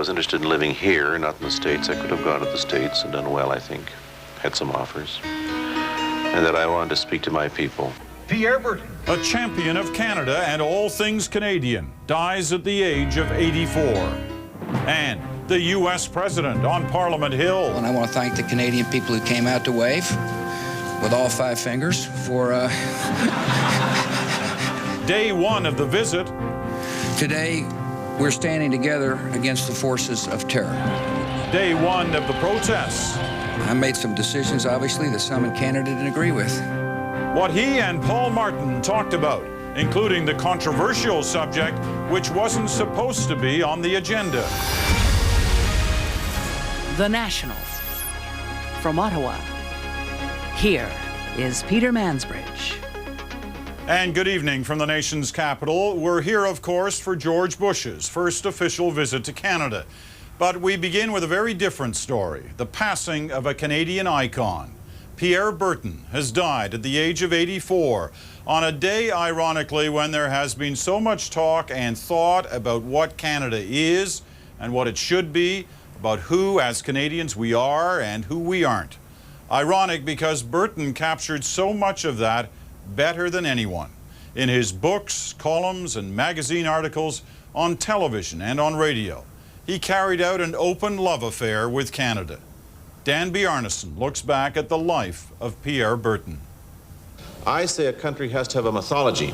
was interested in living here, not in the States. I could have gone to the States and done well, I think. Had some offers. And that I wanted to speak to my people. Pierre Burton, a champion of Canada and all things Canadian, dies at the age of 84. And the U.S. President on Parliament Hill. And I want to thank the Canadian people who came out to wave with all 5 fingers for... Day 1 of the visit. Today, we're standing together against the forces of terror. Day 1 of the protests. I made some decisions, obviously, that some in Canada didn't agree with. What he and Paul Martin talked about, including the controversial subject which wasn't supposed to be on the agenda. The National. From Ottawa, here is Peter Mansbridge. And good evening from the nation's capital. We're here, of course, for George Bush's first official visit to Canada. But we begin with a very different story, the passing of a Canadian icon. Pierre Burton has died at the age of 84 on a day, ironically, when there has been so much talk and thought about what Canada is and what it should be, about who, as Canadians, we are and who we aren't. Ironic because Burton captured so much of that better than anyone in his books, columns, and magazine articles, on television and on radio. He carried out an open love affair with Canada. Dan Bjarnason looks back at the life of Pierre Burton. I say a country has to have a mythology.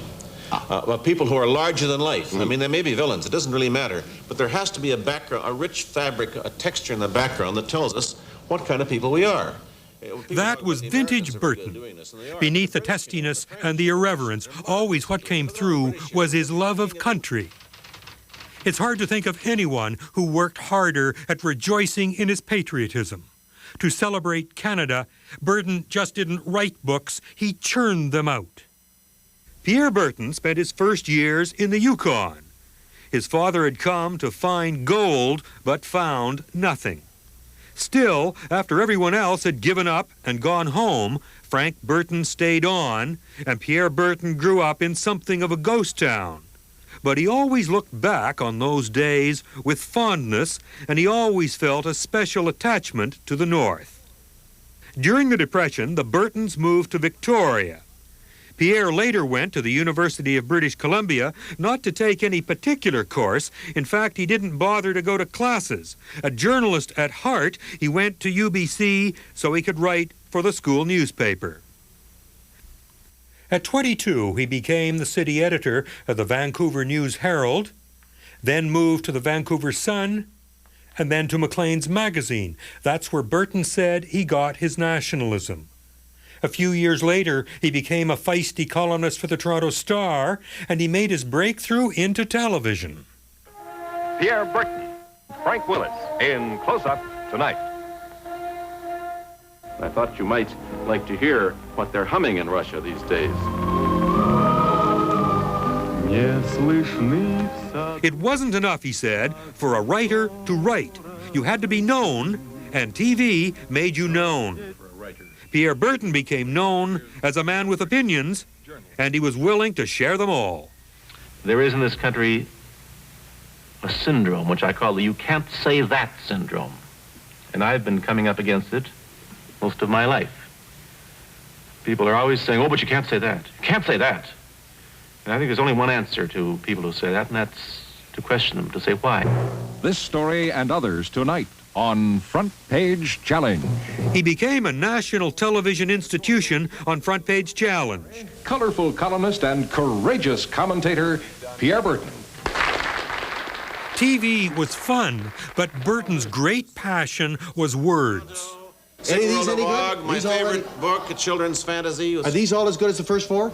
Of people who are larger than life. I mean, they may be villains, it doesn't really matter. But there has to be a background, a rich fabric, a texture in the background that tells us what kind of people we are. That was vintage Burton. Beneath the testiness and the irreverence, always what came through was his love of country. It's hard to think of anyone who worked harder at rejoicing in his patriotism. To celebrate Canada, Burton just didn't write books, he churned them out. Pierre Burton spent his first years in the Yukon. His father had come to find gold, but found nothing. Still, after everyone else had given up and gone home, Frank Burton stayed on, and Pierre Burton grew up in something of a ghost town. But he always looked back on those days with fondness, and he always felt a special attachment to the North. During the Depression, the Burtons moved to Victoria. Pierre later went to the University of British Columbia, not to take any particular course. In fact, he didn't bother to go to classes. A journalist at heart, he went to UBC so he could write for the school newspaper. At 22, he became the city editor of the Vancouver News Herald, then moved to the Vancouver Sun, and then to Maclean's magazine. That's where Burton said he got his nationalism. A few years later, he became a feisty columnist for the Toronto Star, and he made his breakthrough into television. Pierre Burton, Frank Willis, in Close-Up tonight. I thought you might like to hear what they're humming in Russia these days. It wasn't enough, he said, for a writer to write. You had to be known, and TV made you known. Pierre Burton became known as a man with opinions, and he was willing to share them all. There is in this country a syndrome, which I call the you can't say that syndrome. And I've been coming up against it most of my life. People are always saying, oh, but you can't say that. You can't say that. And I think there's only one answer to people who say that, and that's to question them, to say why. This story and others tonight on Front Page Challenge. He became a national television institution on Front Page Challenge. Colorful columnist and courageous commentator, Pierre Burton. TV was fun, but Burton's great passion was words. Any of these any good? My favorite book, a children's fantasy. Are these all as good as the first 4?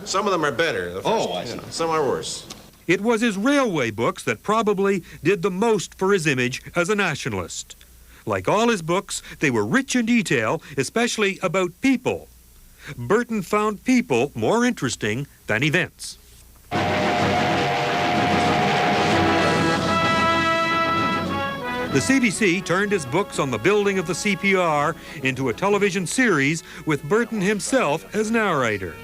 Some of them are better. The first, I see. Some are worse. It was his railway books that probably did the most for his image as a nationalist. Like all his books, they were rich in detail, especially about people. Burton found people more interesting than events. The CBC turned his books on the building of the CPR into a television series with Burton himself as narrator.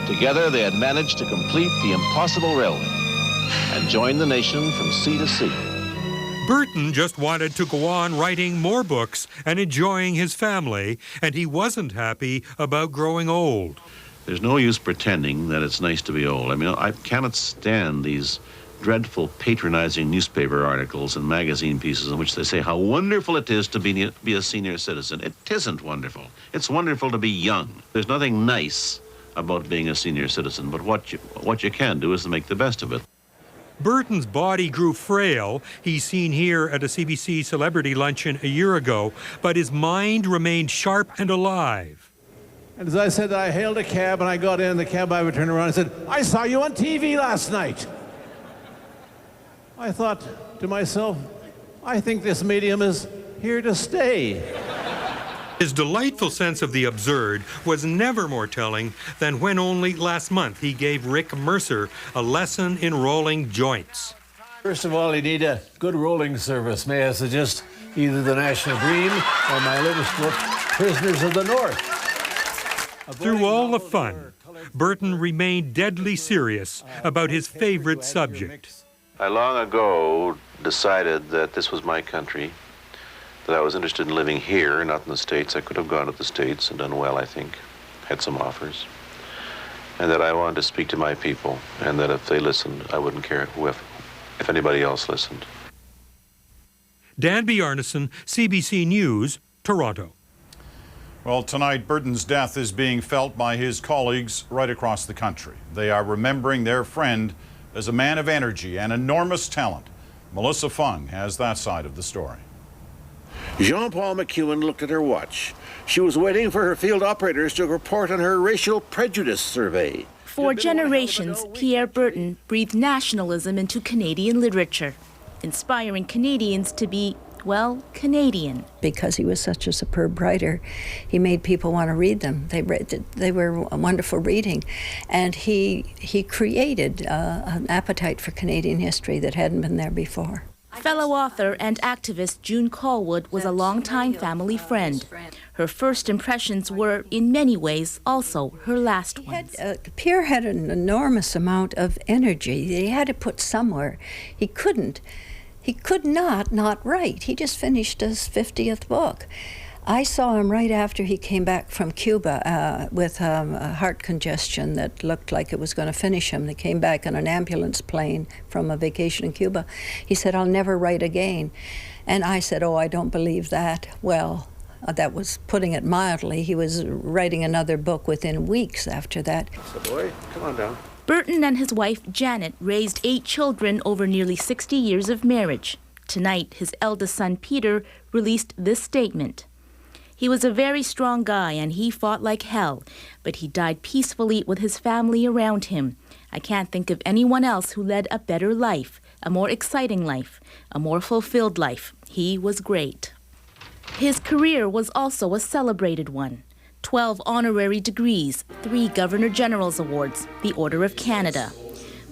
Together, they had managed to complete the impossible railway and join the nation from sea to sea. Burton just wanted to go on writing more books and enjoying his family, and he wasn't happy about growing old. There's no use pretending that it's nice to be old. I mean, I cannot stand these dreadful patronizing newspaper articles and magazine pieces in which they say how wonderful it is to be a senior citizen. It isn't wonderful. It's wonderful to be young. There's nothing nice about being a senior citizen, but what you can do is to make the best of it. Burton's body grew frail. He's seen here at a CBC celebrity luncheon a year ago, but his mind remained sharp and alive. And as I said, I hailed a cab, and I got in the cab, I would turn around and said, "I saw you on TV last night." I thought to myself, I think this medium is here to stay. His delightful sense of the absurd was never more telling than when only last month he gave Rick Mercer a lesson in rolling joints. First of all, you need a good rolling service. May I suggest either the National Dream or my latest book, Prisoners of the North. Through all the fun, Burton remained deadly serious about his favorite subject. I long ago decided that this was my country, that I was interested in living here, not in the States. I could have gone to the States and done well, I think, had some offers, and that I wanted to speak to my people, and that if they listened, I wouldn't care if anybody else listened. Danby Arneson, CBC News, Toronto. Well, tonight, Burton's death is being felt by his colleagues right across the country. They are remembering their friend as a man of energy and enormous talent. Melissa Fung has that side of the story. Jean-Paul McEwen looked at her watch. She was waiting for her field operators to report on her racial prejudice survey. For generations, Pierre Burton breathed nationalism into Canadian literature, inspiring Canadians to be, well, Canadian. Because he was such a superb writer, he made people want to read them. They were a wonderful reading. And he created an appetite for Canadian history that hadn't been there before. Fellow author and activist June Callwood was a longtime family friend. Her first impressions were, in many ways, also her last ones. Pierre had an enormous amount of energy. He had to put somewhere. He could not write. He just finished his 50th book. I saw him right after he came back from Cuba with a heart congestion that looked like it was going to finish him. He came back on an ambulance plane from a vacation in Cuba. He said, "I'll never write again." And I said, "Oh, I don't believe that." Well, that was putting it mildly. He was writing another book within weeks after that. So, boy, come on down. Burton and his wife, Janet, raised 8 children over nearly 60 years of marriage. Tonight, his eldest son, Peter, released this statement. He was a very strong guy and he fought like hell, but he died peacefully with his family around him. I can't think of anyone else who led a better life, a more exciting life, a more fulfilled life. He was great. His career was also a celebrated one. 12 honorary degrees, 3 Governor General's Awards, the Order of Canada.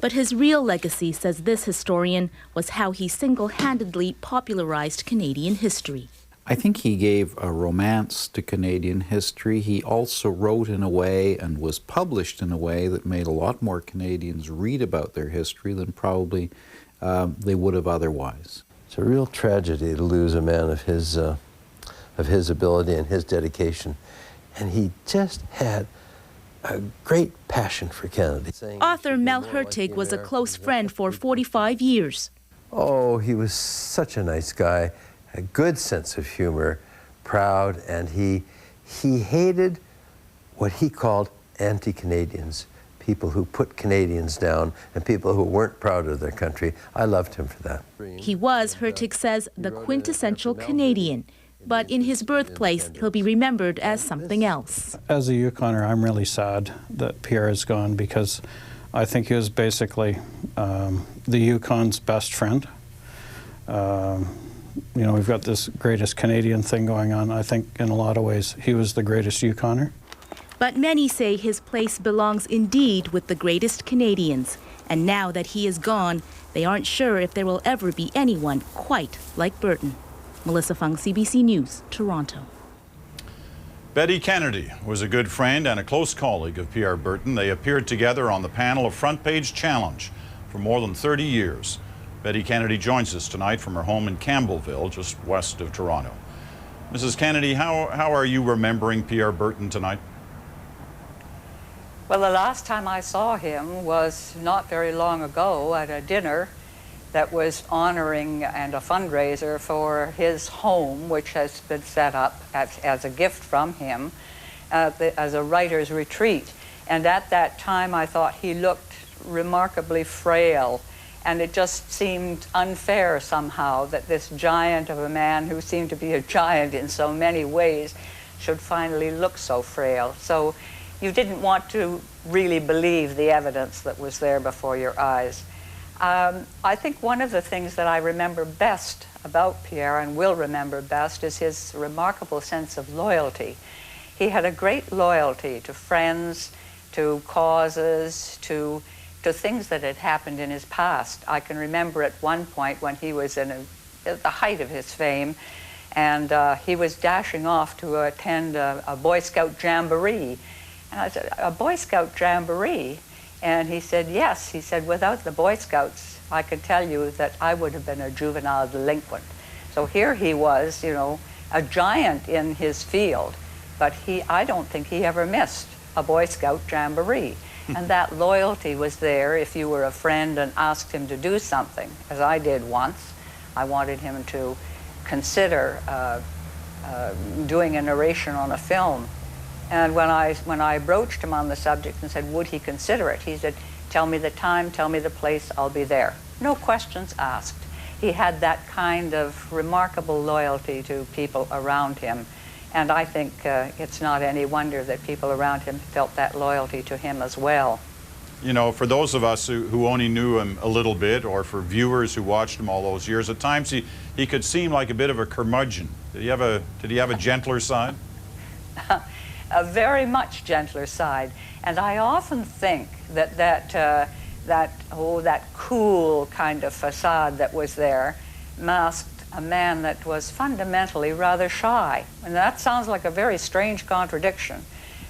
But his real legacy, says this historian, was how he single-handedly popularized Canadian history. I think he gave a romance to Canadian history. He also wrote in a way and was published in a way that made a lot more Canadians read about their history than probably they would have otherwise. It's a real tragedy to lose a man of his ability and his dedication. And he just had a great passion for Canada. Author Mel Hurtig was a close friend for 45 years. Oh, he was such a nice guy, a good sense of humor, proud, and he hated what he called anti-Canadians, people who put Canadians down and people who weren't proud of their country. I loved him for that. He was, Hurtig says, the quintessential Canadian. But in his birthplace, he'll be remembered as something else. As a Yukoner, I'm really sad that Pierre is gone because I think he was basically the Yukon's best friend. You know, we've got this greatest Canadian thing going on. I think in a lot of ways he was the greatest Yukoner. But many say his place belongs indeed with the greatest Canadians. And now that he is gone, they aren't sure if there will ever be anyone quite like Burton. Melissa Fung, CBC News, Toronto. Betty Kennedy was a good friend and a close colleague of Pierre Burton. They appeared together on the panel of Front Page Challenge for more than 30 years. Betty Kennedy joins us tonight from her home in Campbellville, just west of Toronto. Mrs. Kennedy, how are you remembering Pierre Berton tonight? Well, the last time I saw him was not very long ago at a dinner that was honoring and a fundraiser for his home, which has been set up as a gift from him as a writer's retreat. And at that time, I thought he looked remarkably frail, and it just seemed unfair somehow that this giant of a man, who seemed to be a giant in so many ways, should finally look so frail. So you didn't want to really believe the evidence that was there before your eyes. I think one of the things that I remember best about Pierre, and will remember best, is his remarkable sense of loyalty. He had a great loyalty to friends, to causes, to things that had happened in his past. I can remember at one point when he was at the height of his fame, and he was dashing off to attend a Boy Scout jamboree. And I said, "A Boy Scout jamboree?" And he said, "Yes." He said, "Without the Boy Scouts, I could tell you that I would have been a juvenile delinquent." So here he was, you know, a giant in his field, but I don't think he ever missed a Boy Scout jamboree. And that loyalty was there if you were a friend and asked him to do something, as I did once. I wanted him to consider doing a narration on a film. And when I broached him on the subject and said, would he consider it, he said, "Tell me the time, tell me the place, I'll be there." No questions asked. He had that kind of remarkable loyalty to people around him. And I think it's not any wonder that people around him felt that loyalty to him as well. You know, for those of us who only knew him a little bit, or for viewers who watched him all those years, at times he could seem like a bit of a curmudgeon. Did he have a gentler side? A very much gentler side. And I often think that cool kind of facade that was there masked a man that was fundamentally rather shy. And that sounds like a very strange contradiction,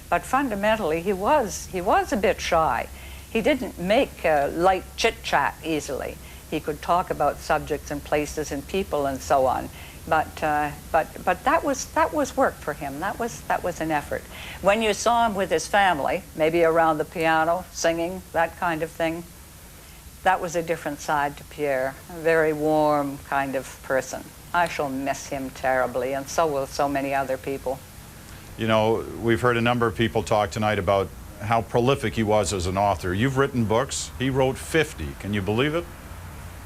but fundamentally he was a bit shy. He didn't make light chit-chat easily. He could talk about subjects and places and people and so on. But that was work for him. That was an effort. When you saw him with his family, maybe around the piano, singing, that kind of thing, that was a different side to Pierre, a very warm kind of person. I shall miss him terribly, and so will so many other people. You know, we've heard a number of people talk tonight about how prolific he was as an author. You've written books. He wrote 50. Can you believe it?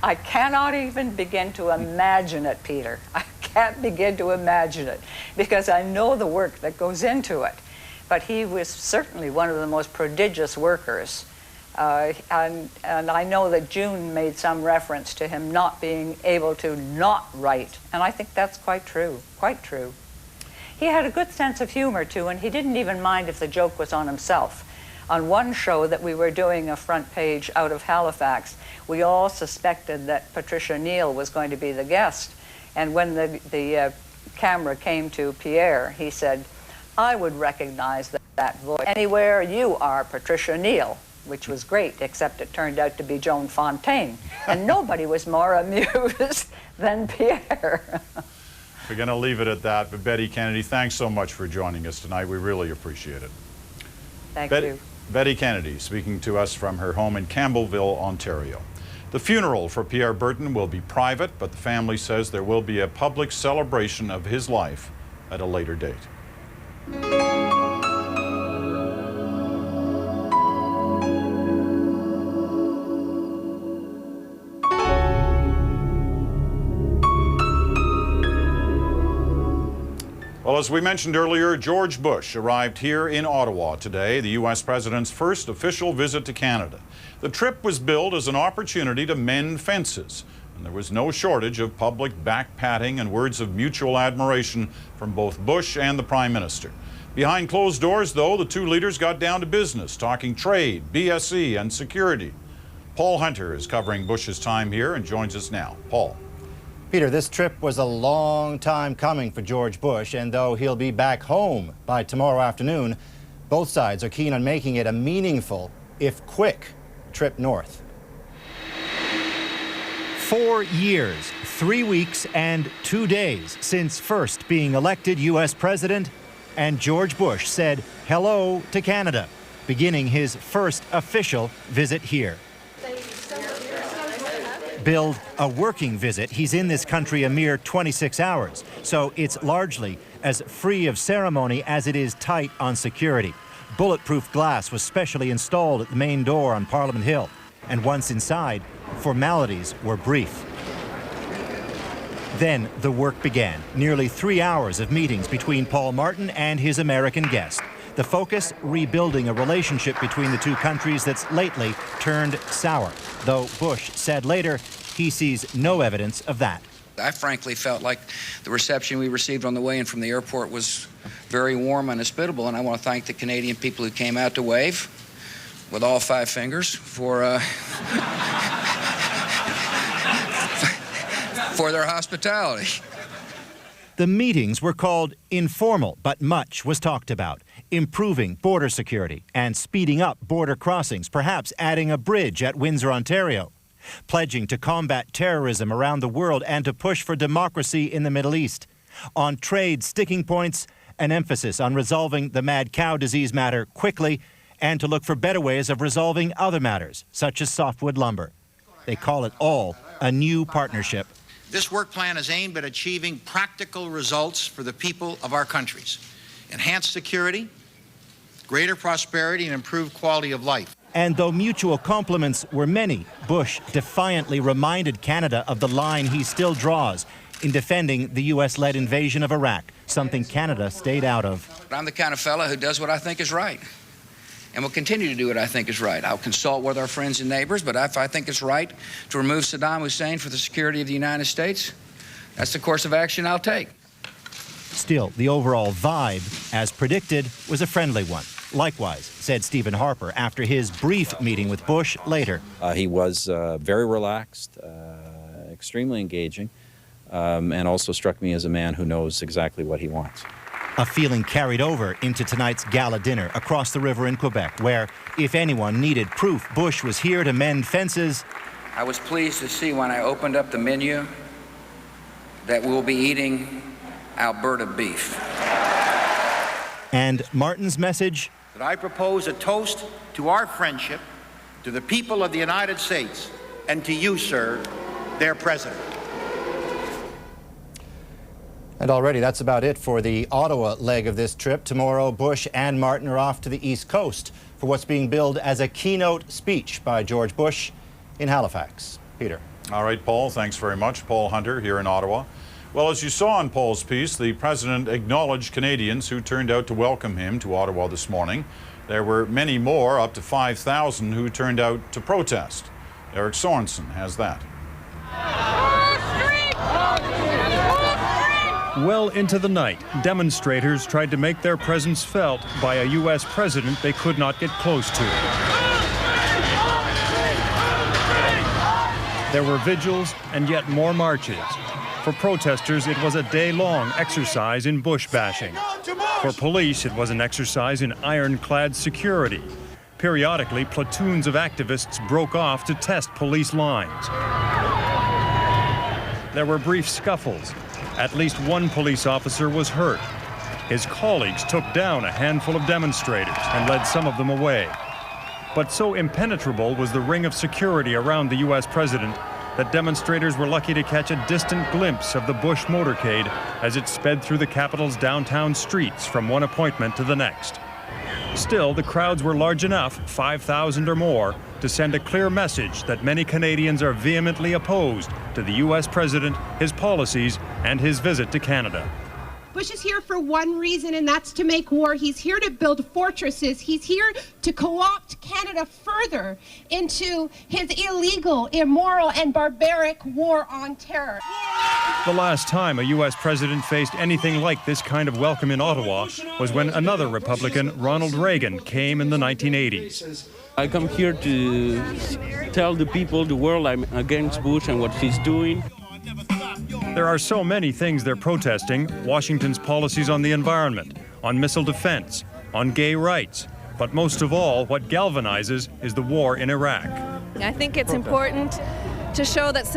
I cannot even begin to imagine it, Peter. I can't begin to imagine it, because I know the work that goes into it. But he was certainly one of the most prodigious workers. And I know that June made some reference to him not being able to not write, and I think that's quite true, quite true. He had a good sense of humor too, and he didn't even mind if the joke was on himself. On one show that we were doing a front page out of Halifax, we all suspected that Patricia Neal was going to be the guest, and when the camera came to Pierre, he said, "I would recognize that voice anywhere. You are Patricia Neal," which was great, except it turned out to be Joan Fontaine. And nobody was more amused than Pierre. We're going to leave it at that. But Betty Kennedy, thanks so much for joining us tonight. We really appreciate it. Thank you. Betty Kennedy speaking to us from her home in Campbellville, Ontario. The funeral for Pierre Berton will be private, but the family says there will be a public celebration of his life at a later date. Well, as we mentioned earlier, George Bush arrived here in Ottawa today, the U.S. President's first official visit to Canada. The trip was billed as an opportunity to mend fences, and there was no shortage of public back-patting and words of mutual admiration from both Bush and the Prime Minister. Behind closed doors, though, the two leaders got down to business, talking trade, BSE, and security. Paul Hunter is covering Bush's time here and joins us now. Paul. Peter, this trip was a long time coming for George Bush, and though he'll be back home by tomorrow afternoon, both sides are keen on making it a meaningful, if quick, trip north. 4 years, 3 weeks, and 2 days since first being elected U.S. president, and George Bush said hello to Canada, beginning his first official visit here. Billed a working visit, he's in this country a mere 26 hours, so it's largely as free of ceremony as it is tight on security. Bulletproof glass was specially installed at the main door on Parliament Hill, and once inside, formalities were brief. Then the work began. Nearly 3 hours of meetings between Paul Martin and his American guest. The focus, rebuilding a relationship between the two countries that's lately turned sour, though Bush said later he sees no evidence of that. I frankly felt like the reception we received on the way in from the airport was very warm and hospitable, and I want to thank the Canadian people who came out to wave with all 5 fingers for their hospitality. The meetings were called informal, but much was talked about. Improving border security and speeding up border crossings, perhaps adding a bridge at Windsor, Ontario. Pledging to combat terrorism around the world and to push for democracy in the Middle East. On trade sticking points, an emphasis on resolving the mad cow disease matter quickly and to look for better ways of resolving other matters, such as softwood lumber. They call it all a new partnership. This work plan is aimed at achieving practical results for the people of our countries. Enhanced security, greater prosperity, and improved quality of life. And though mutual compliments were many, Bush defiantly reminded Canada of the line he still draws in defending the U.S.-led invasion of Iraq, something Canada stayed out of. I'm the kind of fella who does what I think is right, and will continue to do what I think is right. I'll consult with our friends and neighbors, but if I think it's right to remove Saddam Hussein for the security of the United States, that's the course of action I'll take. Still, the overall vibe, as predicted, was a friendly one. Likewise, said Stephen Harper after his brief meeting with Bush later. He was very relaxed, extremely engaging, and also struck me as a man who knows exactly what he wants. A feeling carried over into tonight's gala dinner across the river in Quebec, where, if anyone needed proof Bush was here to mend fences, I was pleased to see when I opened up the menu that we'll be eating Alberta beef. And Martin's message? That I propose a toast to our friendship, to the people of the United States, and to you, sir, their president. And already that's about it for the Ottawa leg of this trip. Tomorrow, Bush and Martin are off to the East Coast for what's being billed as a keynote speech by George Bush in Halifax. Peter. All right, Paul, thanks very much. Paul Hunter here in Ottawa. Well, as you saw in Paul's piece, the president acknowledged Canadians who turned out to welcome him to Ottawa this morning. There were many more, up to 5,000, who turned out to protest. Eric Sorensen has that. Well into the night, demonstrators tried to make their presence felt by a U.S. president they could not get close to. There were vigils and yet more marches. For protesters, it was a day-long exercise in bush bashing. For police, it was an exercise in ironclad security. Periodically, platoons of activists broke off to test police lines. There were brief scuffles. At least one police officer was hurt. His colleagues took down a handful of demonstrators and led some of them away. But so impenetrable was the ring of security around the U.S. president that demonstrators were lucky to catch a distant glimpse of the Bush motorcade as it sped through the capital's downtown streets from one appointment to the next. Still, the crowds were large enough, 5,000 or more, to send a clear message that many Canadians are vehemently opposed to the U.S. president, his policies, and his visit to Canada. Bush is here for one reason, and that's to make war. He's here to build fortresses. He's here to co-opt Canada further into his illegal, immoral, and barbaric war on terror. The last time a U.S. president faced anything like this kind of welcome in Ottawa was when another Republican, Ronald Reagan, came in the 1980s. I come here to tell the people, the world, I'm against Bush and what he's doing. There are so many things they're protesting: Washington's policies on the environment, on missile defense, on gay rights. But most of all, what galvanizes is the war in Iraq. I think it's important to show that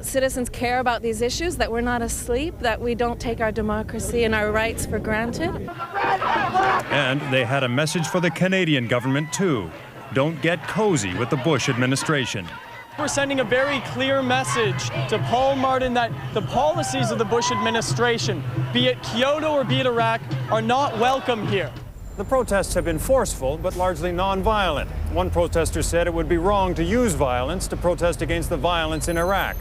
citizens care about these issues, that we're not asleep, that we don't take our democracy and our rights for granted. And they had a message for the Canadian government, too. Don't get cozy with the Bush administration. We're sending a very clear message to Paul Martin that the policies of the Bush administration, be it Kyoto or be it Iraq, are not welcome here. The protests have been forceful, but largely non-violent. One protester said it would be wrong to use violence to protest against the violence in Iraq.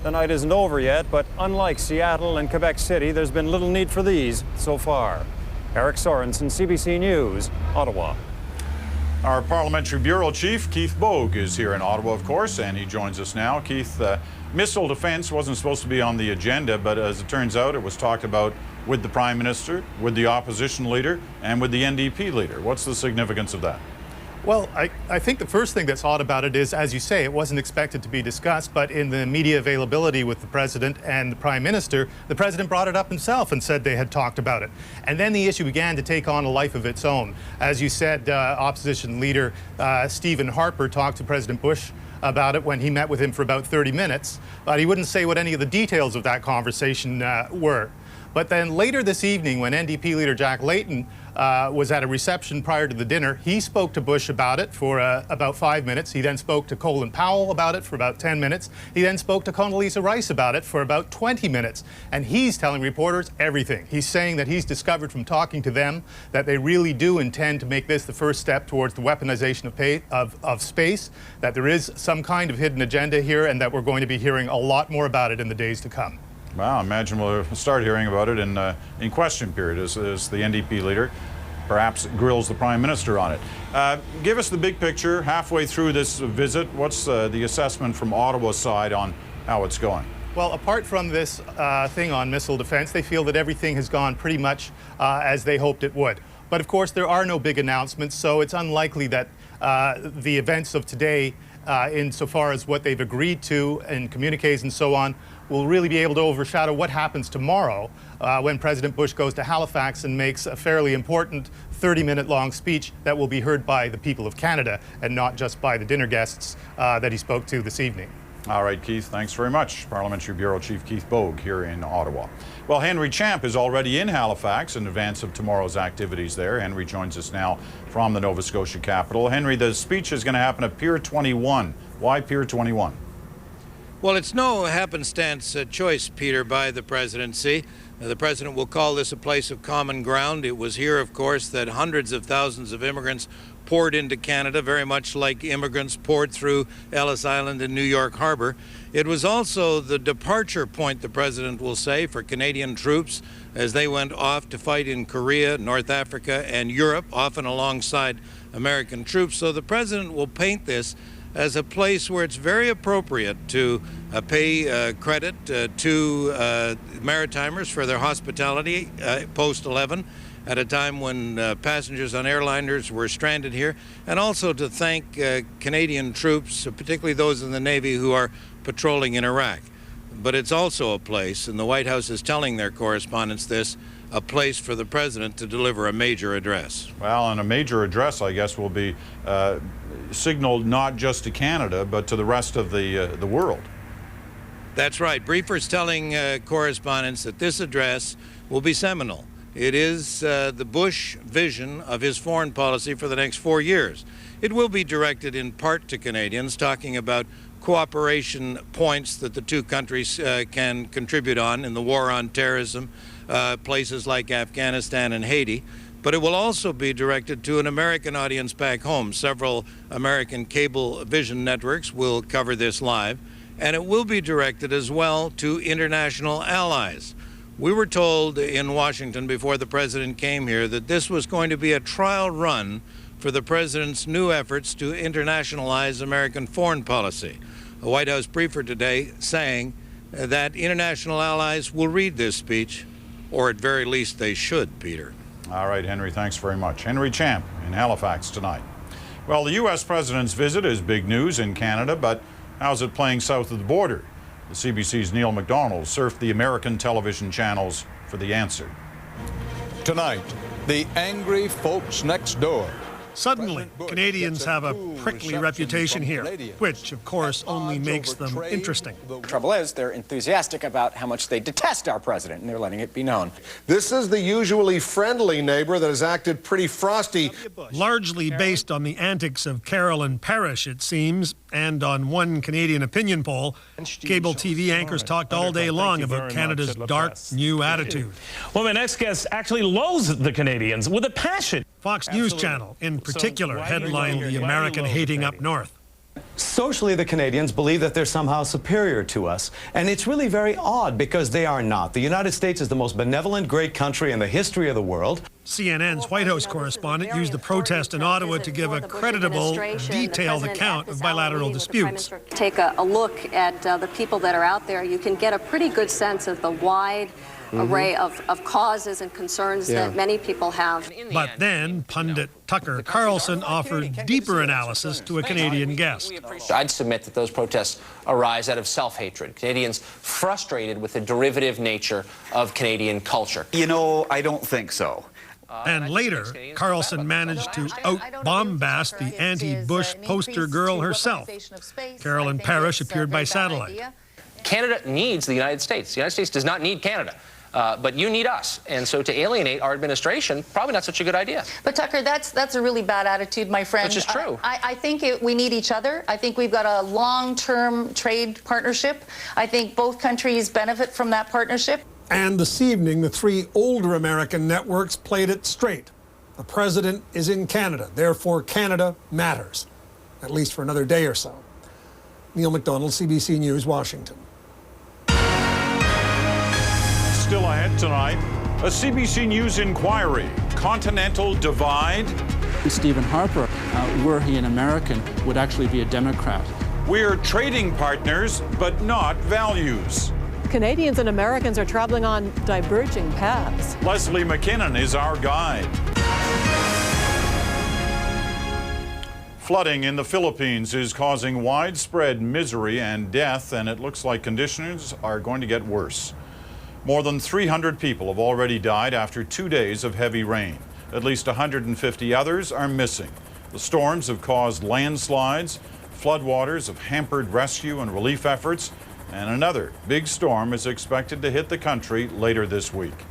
The night isn't over yet, but unlike Seattle and Quebec City, there's been little need for these so far. Eric Sorensen, CBC News, Ottawa. Our Parliamentary Bureau Chief, Keith Bogue, is here in Ottawa, of course, and he joins us now. Keith, missile defense wasn't supposed to be on the agenda, but as it turns out, it was talked about with the Prime Minister, with the opposition leader, and with the NDP leader. What's the significance of that? Well, I think the first thing that's odd about it is, as you say, it wasn't expected to be discussed, but in the media availability with the President and the Prime Minister, the President brought it up himself and said they had talked about it. And then the issue began to take on a life of its own. As you said, opposition leader Stephen Harper talked to President Bush about it when he met with him for about 30 minutes, but he wouldn't say what any of the details of that conversation were. But then later this evening, when NDP leader Jack Layton was at a reception prior to the dinner, he spoke to Bush about it for about 5 minutes. He then spoke to Colin Powell about it for about 10 minutes. He then spoke to Condoleezza Rice about it for about 20 minutes. And he's telling reporters everything. He's saying that he's discovered from talking to them that they really do intend to make this the first step towards the weaponization of space, that there is some kind of hidden agenda here, and that we're going to be hearing a lot more about it in the days to come. Well, I imagine we'll start hearing about it in question period as the NDP leader perhaps grills the Prime Minister on it. Give us the big picture halfway through this visit. What's the assessment from Ottawa's side on how it's going? Well, apart from this thing on missile defense, they feel that everything has gone pretty much as they hoped it would. But of course, there are no big announcements, so it's unlikely that the events of today, insofar as what they've agreed to in communiques and so on, will really be able to overshadow what happens tomorrow when President Bush goes to Halifax and makes a fairly important 30-minute long speech that will be heard by the people of Canada and not just by the dinner guests that he spoke to this evening. All right, Keith, thanks very much. Parliamentary Bureau Chief Keith Bogue here in Ottawa. Well, Henry Champ is already in Halifax in advance of tomorrow's activities there. Henry joins us now from the Nova Scotia capital. Henry, the speech is going to happen at Pier 21. Why Pier 21? Well, it's no happenstance choice, Peter, by the presidency. The president will call this a place of common ground. It was here, of course, that hundreds of thousands of immigrants poured into Canada, very much like immigrants poured through Ellis Island and New York Harbor. It was also the departure point, the president will say, for Canadian troops as they went off to fight in Korea, North Africa, and Europe, often alongside American troops. So the president will paint this as a place where it's very appropriate to pay credit to Maritimers for their hospitality post-11 at a time when passengers on airliners were stranded here, and also to thank Canadian troops, particularly those in the Navy who are patrolling in Iraq. But it's also a place, and the White House is telling their correspondents this, a place for the president to deliver a major address. Well, and a major address, I guess, will be signaled not just to Canada, but to the rest of the world. That's right. Briefers telling correspondents that this address will be seminal. It is the Bush vision of his foreign policy for the next 4 years. It will be directed in part to Canadians, talking about cooperation points that the two countries can contribute on in the war on terrorism, places like Afghanistan and Haiti. But it will also be directed to an American audience back home. Several American cable vision networks will cover this live. And it will be directed as well to international allies. We were told in Washington before the president came here that this was going to be a trial run for the president's new efforts to internationalize American foreign policy. A White House briefer today saying that international allies will read this speech, or at very least they should, Peter. All right, Henry, thanks very much. Henry Champ in Halifax tonight. Well, the U.S. president's visit is big news in Canada, but how's it playing south of the border? The CBC's Neil McDonald surfed the American television channels for the answer. Tonight, the angry folks next door. Suddenly, Canadians have a prickly reputation here, which, of course, only makes them interesting. The trouble is, they're enthusiastic about how much they detest our president, and they're letting it be known. This is the usually friendly neighbor that has acted pretty frosty. Largely based on the antics of Carolyn Parrish, it seems, and on one Canadian opinion poll, cable TV anchors talked all day long about Canada's dark new attitude. Well, my next guest actually loathes the Canadians with a passion. Fox News Channel, in particular, headlined the American hating up north. Socially, the Canadians believe that they're somehow superior to us, and it's really very odd because they are not. The United States is the most benevolent, great country in the history of the world. CNN's White House correspondent used the protest in Ottawa to give a creditable, detailed account of bilateral disputes. Take a look at the people that are out there. You can get a pretty good sense of the wide array of causes and concerns that many people have. But then pundit Tucker Carlson offered deeper analysis to a Canadian guest. I'd submit that those protests arise out of self-hatred. Canadians frustrated with the derivative nature of Canadian culture. You know, I don't think so. And later, Carlson managed to out-bombast the anti-Bush poster girl herself. Carolyn Parrish appeared by satellite. Canada needs the United States. The United States does not need Canada. But you need us. And so to alienate our administration, probably not such a good idea. But Tucker, that's a really bad attitude, my friend. Which is true. I think we need each other. I think we've got a long-term trade partnership. I think both countries benefit from that partnership. And this evening, the three older American networks played it straight. The president is in Canada, therefore Canada matters, at least for another day or so. Neil McDonald, CBC News, Washington. Still ahead tonight, a CBC News inquiry, continental divide. Stephen Harper, were he an American, would actually be a Democrat. We're trading partners, but not values. Canadians and Americans are traveling on diverging paths. Leslie McKinnon is our guide. Flooding in the Philippines is causing widespread misery and death, and it looks like conditions are going to get worse. More than 300 people have already died after 2 days of heavy rain. At least 150 others are missing. The storms have caused landslides, floodwaters have hampered rescue and relief efforts, and another big storm is expected to hit the country later this week.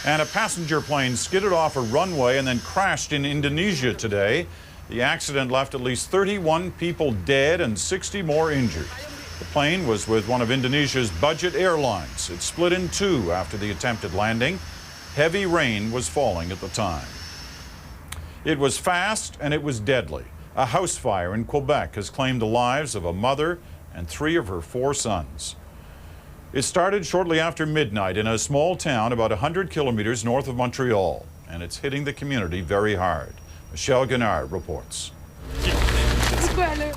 And a passenger plane skidded off a runway and then crashed in Indonesia today. The accident left at least 31 people dead and 60 more injured. The plane was with one of Indonesia's budget airlines. It split in two after the attempted landing. Heavy rain was falling at the time. It was fast and it was deadly. A house fire in Quebec has claimed the lives of a mother and 3 of her 4 sons. It started shortly after midnight in a small town about 100 kilometers north of Montreal, and it's hitting the community very hard. Michelle Guinard reports.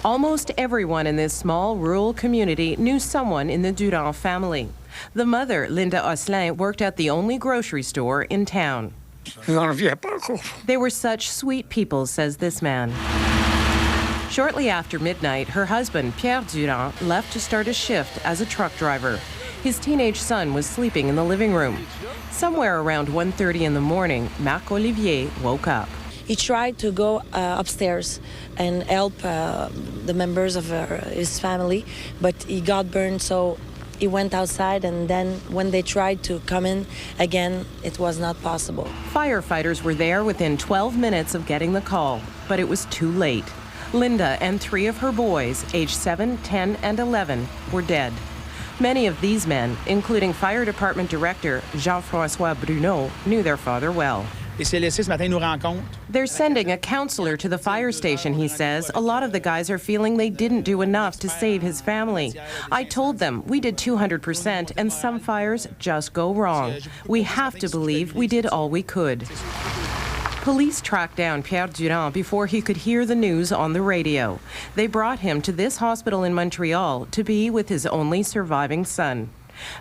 Almost everyone in this small rural community knew someone in the Durand family. The mother, Linda Osselin, worked at the only grocery store in town. They were such sweet people, says this man. Shortly after midnight, her husband, Pierre Durand, left to start a shift as a truck driver. His teenage son was sleeping in the living room. Somewhere around 1:30 in the morning, Marc Olivier woke up. He tried to go upstairs and help the members of his family, but he got burned, so he went outside, and then when they tried to come in again, it was not possible. Firefighters were there within 12 minutes of getting the call, but it was too late. Linda and 3 of her boys, aged 7, 10, and 11, were dead. Many of these men, including Fire Department Director Jean-François Bruneau, knew their father well. They're sending a counselor to the fire station, he says. A lot of the guys are feeling they didn't do enough to save his family. I told them we did 200%, and some fires just go wrong. We have to believe we did all we could. Police tracked down Pierre Durand before he could hear the news on the radio. They brought him to this hospital in Montreal to be with his only surviving son.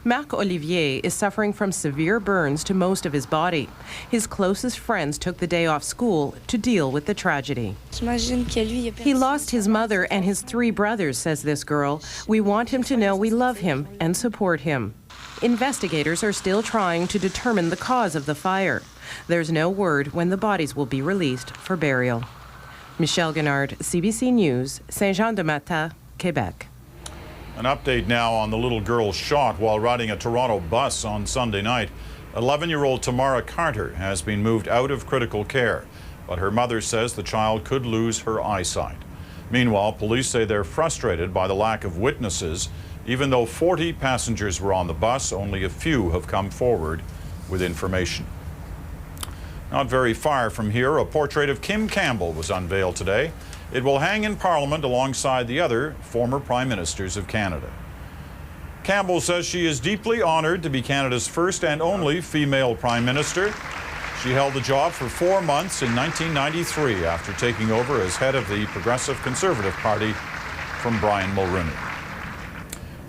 Marc Olivier is suffering from severe burns to most of his body. His closest friends took the day off school to deal with the tragedy. He lost his mother and his 3 brothers, says this girl. We want him to know we love him and support him. Investigators are still trying to determine the cause of the fire. There's no word when the bodies will be released for burial. Michelle Guinard, CBC News, Saint-Jean-de-Mata, Quebec. An update now on the little girl shot while riding a Toronto bus on Sunday night. 11-year-old Tamara Carter has been moved out of critical care, but her mother says the child could lose her eyesight. Meanwhile, police say they're frustrated by the lack of witnesses. Even though 40 passengers were on the bus, only a few have come forward with information. Not very far from here, a portrait of Kim Campbell was unveiled today. It will hang in Parliament alongside the other former Prime Ministers of Canada. Campbell says she is deeply honored to be Canada's first and only female Prime Minister. She held the job for 4 months in 1993 after taking over as head of the Progressive Conservative Party from Brian Mulroney.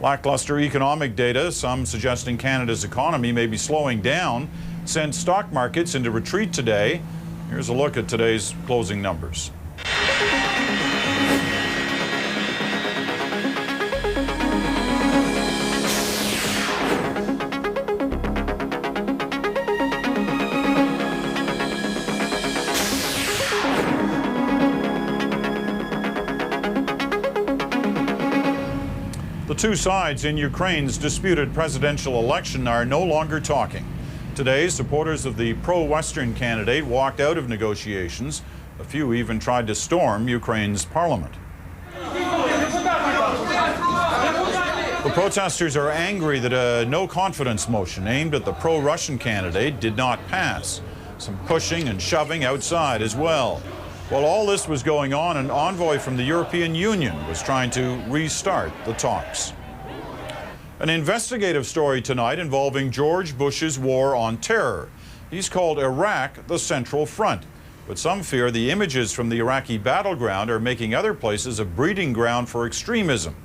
Lackluster economic data, some suggesting Canada's economy may be slowing down, sent stock markets into retreat today. Here's a look at today's closing numbers. The two sides in Ukraine's disputed presidential election are no longer talking. Today, supporters of the pro-Western candidate walked out of negotiations. A few even tried to storm Ukraine's parliament. The protesters are angry that a no-confidence motion aimed at the pro-Russian candidate did not pass. Some pushing and shoving outside as well. While all this was going on, an envoy from the European Union was trying to restart the talks. An investigative story tonight involving George Bush's war on terror. He's called Iraq the Central Front, but some fear the images from the Iraqi battleground are making other places a breeding ground for extremism.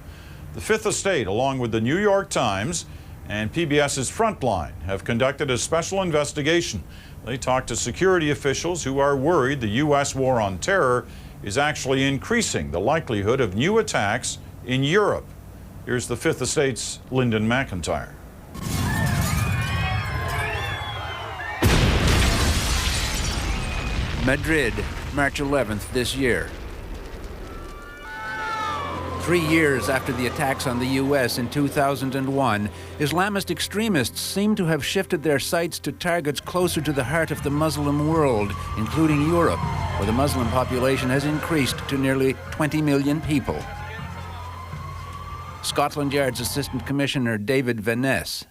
The Fifth Estate, along with the New York Times and PBS's Frontline, have conducted a special investigation. They talked to security officials who are worried the U.S. war on terror is actually increasing the likelihood of new attacks in Europe. Here's the Fifth Estate's Lyndon McIntyre. Madrid, March 11th this year. 3 years after the attacks on the U.S. in 2001, Islamist extremists seem to have shifted their sights to targets closer to the heart of the Muslim world, including Europe, where the Muslim population has increased to nearly 20 million people. Scotland Yard's Assistant Commissioner David Vaness.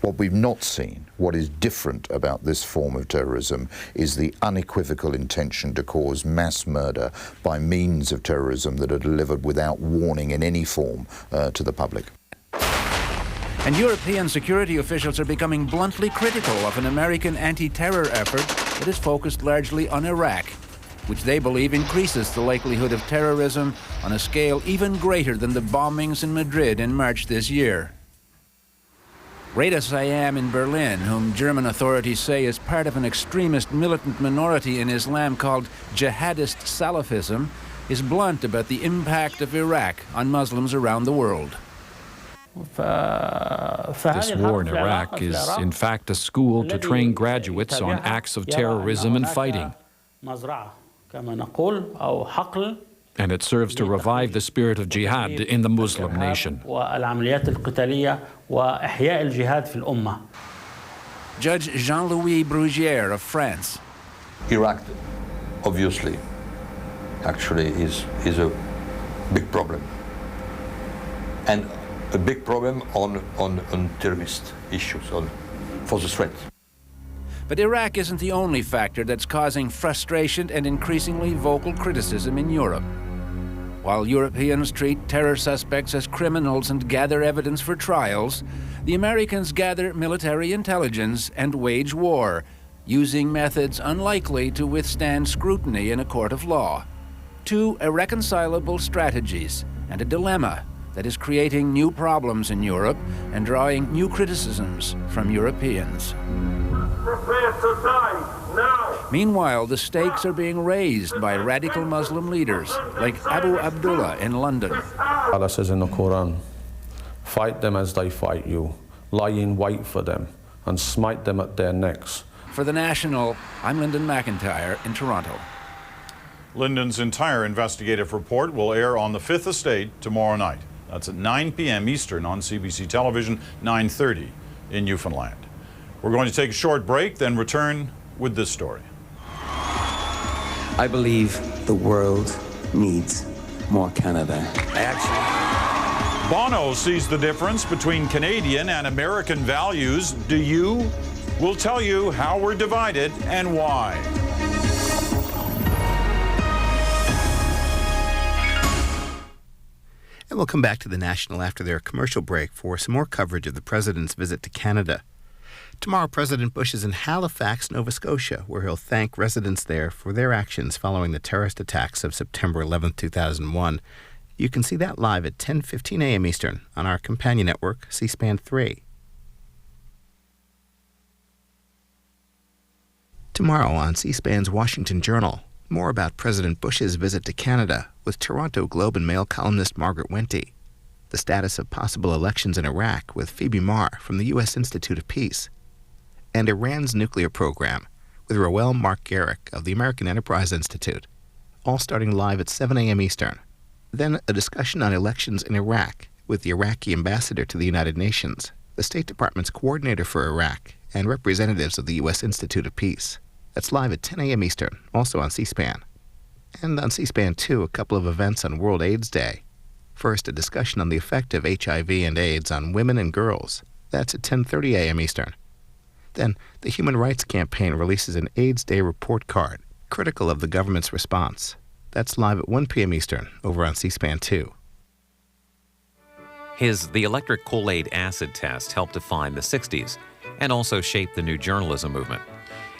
What we've not seen, what is different about this form of terrorism, is the unequivocal intention to cause mass murder by means of terrorism that are delivered without warning in any form to the public. And European security officials are becoming bluntly critical of an American anti-terror effort that is focused largely on Iraq, which they believe increases the likelihood of terrorism on a scale even greater than the bombings in Madrid in March this year. Reda Sayam in Berlin, whom German authorities say is part of an extremist militant minority in Islam called jihadist Salafism, is blunt about the impact of Iraq on Muslims around the world. This war in Iraq is, in fact, a school to train graduates on acts of terrorism and fighting. And it serves to revive the spirit of jihad in the Muslim nation. Judge Jean-Louis Brugière of France. Iraq, obviously, actually is a big problem. And a big problem on terrorist issues, for the threat. But Iraq isn't the only factor that's causing frustration and increasingly vocal criticism in Europe. While Europeans treat terror suspects as criminals and gather evidence for trials, the Americans gather military intelligence and wage war, using methods unlikely to withstand scrutiny in a court of law. Two irreconcilable strategies and a dilemma that is creating new problems in Europe and drawing new criticisms from Europeans. Prepare to die now. Meanwhile, the stakes are being raised by radical Muslim leaders like Abu Abdullah in London. Allah says in the Quran, fight them as they fight you, lie in wait for them, and smite them at their necks. For The National, I'm Lyndon McIntyre in Toronto. Lyndon's entire investigative report will air on the Fifth Estate tomorrow night. That's at 9 p.m. Eastern on CBC Television, 9:30 in Newfoundland. We're going to take a short break, then return with this story. I believe the world needs more Canada. Bono sees the difference between Canadian and American values. Do you? We'll tell you how we're divided and why. And we'll come back to The National after their commercial break for some more coverage of the president's visit to Canada. Tomorrow, President Bush is in Halifax, Nova Scotia, where he'll thank residents there for their actions following the terrorist attacks of September 11, 2001. You can see that live at 10:15 a.m. Eastern on our companion network, C-SPAN 3. Tomorrow on C-SPAN's Washington Journal, more about President Bush's visit to Canada with Toronto Globe and Mail columnist Margaret Wente. The status of possible elections in Iraq with Phoebe Marr from the U.S. Institute of Peace. And Iran's nuclear program with Roel Mark Garrick of the American Enterprise Institute. All starting live at 7 a.m. Eastern. Then a discussion on elections in Iraq with the Iraqi ambassador to the United Nations, the State Department's coordinator for Iraq, and representatives of the U.S. Institute of Peace. That's live at 10 a.m. Eastern, also on C-SPAN. And on C-SPAN 2, a couple of events on World AIDS Day. First, a discussion on the effect of HIV and AIDS on women and girls. That's at 10:30 a.m. Eastern. Then, the Human Rights Campaign releases an AIDS Day report card, critical of the government's response. That's live at 1 p.m. Eastern, over on C-SPAN 2. The electric Kool-Aid acid test helped define the 60s and also shape the new journalism movement.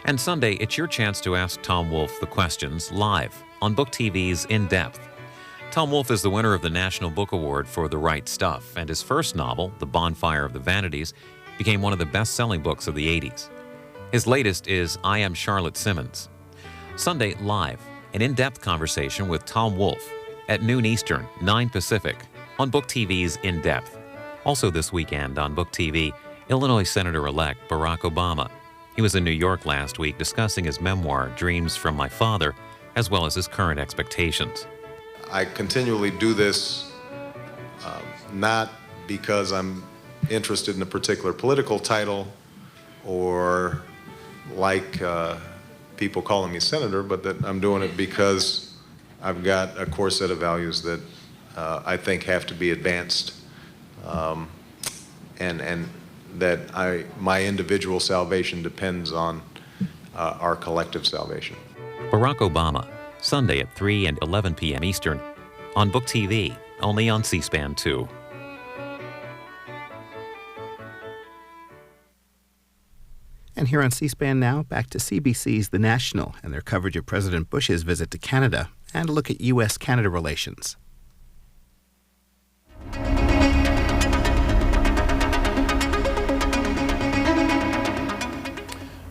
And Sunday, it's your chance to ask Tom Wolfe the questions live on Book TV's In Depth. Tom Wolfe is the winner of the National Book Award for The Right Stuff, and his first novel, The Bonfire of the Vanities, became one of the best-selling books of the 80s. His latest is I Am Charlotte Simmons. Sunday, live, an in-depth conversation with Tom Wolfe at noon Eastern, 9 Pacific, on Book TV's In Depth. Also this weekend on Book TV, Illinois Senator-elect Barack Obama. He was in New York last week discussing his memoir, Dreams from My Father, as well as his current expectations. I continually do this not because I'm interested in a particular political title or like people calling me senator, but that I'm doing it because I've got a core set of values that I think have to be advanced, and that my individual salvation depends on our collective salvation. Barack Obama, Sunday at 3 and 11 p.m. Eastern, on Book TV, only on C-SPAN 2. And here on C-SPAN now, back to CBC's The National and their coverage of President Bush's visit to Canada and a look at U.S.-Canada relations.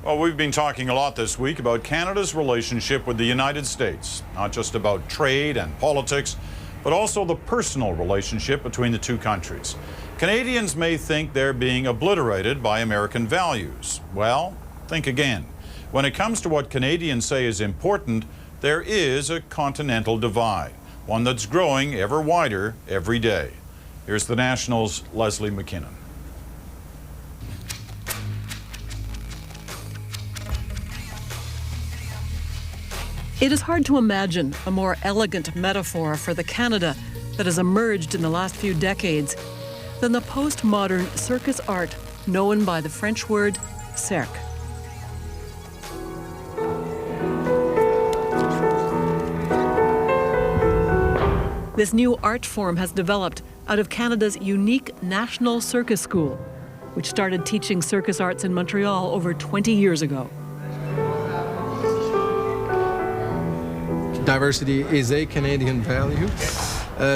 Well, we've been talking a lot this week about Canada's relationship with the United States, not just about trade and politics, but also the personal relationship between the two countries. Canadians may think they're being obliterated by American values. Well, think again. When it comes to what Canadians say is important, there is a continental divide, one that's growing ever wider every day. Here's The National's Leslie McKinnon. It is hard to imagine a more elegant metaphor for the Canada that has emerged in the last few decades than the postmodern circus art known by the French word cirque. This new art form has developed out of Canada's unique National Circus School, which started teaching circus arts in Montreal over 20 years ago. Diversity is a Canadian value.